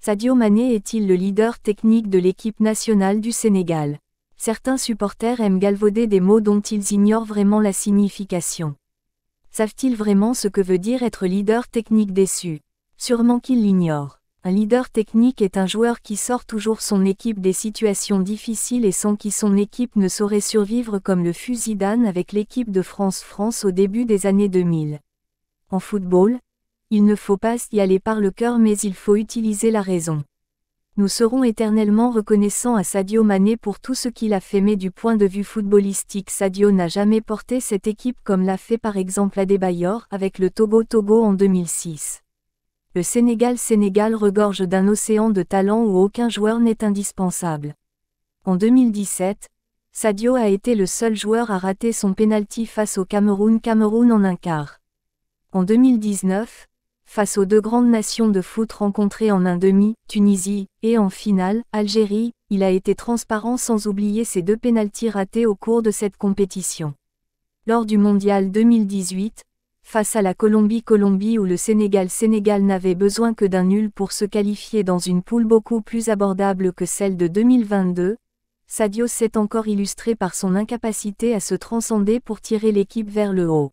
Sadio Mané est-il le leader technique de l'équipe nationale du Sénégal? Certains supporters aiment galvauder des mots dont ils ignorent vraiment la signification. Savent-ils vraiment ce que veut dire être leader technique déçu? Sûrement qu'ils l'ignorent. Un leader technique est un joueur qui sort toujours son équipe des situations difficiles et sans qui son équipe ne saurait survivre, comme le fut Zidane avec l'équipe de France au début des années 2000. En football, il ne faut pas y aller par le cœur mais il faut utiliser la raison. Nous serons éternellement reconnaissants à Sadio Mané pour tout ce qu'il a fait, mais du point de vue footballistique, Sadio n'a jamais porté cette équipe comme l'a fait par exemple Adebayor avec le Togo en 2006. Le Sénégal regorge d'un océan de talent où aucun joueur n'est indispensable. En 2017, Sadio a été le seul joueur à rater son pénalty face au Cameroun en un quart. En 2019, face aux deux grandes nations de foot rencontrées en un demi, Tunisie, et en finale, Algérie, il a été transparent sans oublier ses deux pénaltys ratés au cours de cette compétition. Lors du Mondial 2018, face à la Colombie où le Sénégal n'avait besoin que d'un nul pour se qualifier dans une poule beaucoup plus abordable que celle de 2022, Sadio s'est encore illustré par son incapacité à se transcender pour tirer l'équipe vers le haut.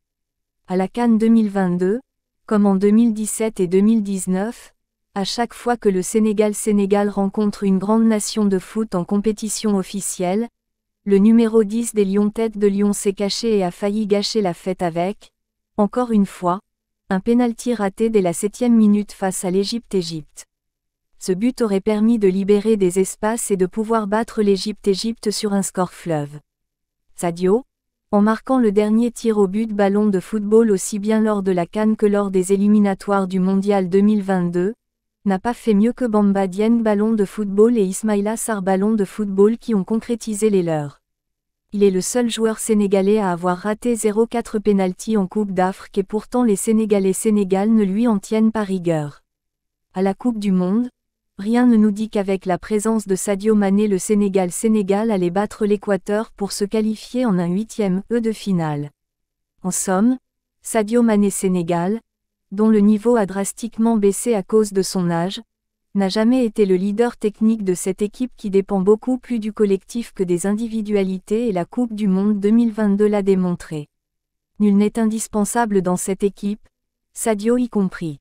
À la CAN 2022, comme en 2017 et 2019, à chaque fois que le Sénégal rencontre une grande nation de foot en compétition officielle, le numéro 10 des Lions tête de Lion s'est caché et a failli gâcher la fête avec, encore une fois, un pénalty raté dès la 7e minute face à l'Égypte. Ce but aurait permis de libérer des espaces et de pouvoir battre l'Égypte sur un score fleuve. Sadio, en marquant le dernier tir au but ballon de football aussi bien lors de la CAN que lors des éliminatoires du Mondial 2022, n'a pas fait mieux que Bamba Dieng ballon de football et Ismaïla Sarr ballon de football qui ont concrétisé les leurs. Il est le seul joueur sénégalais à avoir raté 0,4 pénalty en Coupe d'Afrique et pourtant les Sénégal ne lui en tiennent pas rigueur. À la Coupe du Monde, rien ne nous dit qu'avec la présence de Sadio Mané le Sénégal allait battre l'Équateur pour se qualifier en un 8e de finale. En somme, Sadio Mané Sénégal, dont le niveau a drastiquement baissé à cause de son âge, n'a jamais été le leader technique de cette équipe qui dépend beaucoup plus du collectif que des individualités et la Coupe du Monde 2022 l'a démontré. Nul n'est indispensable dans cette équipe, Sadio y compris.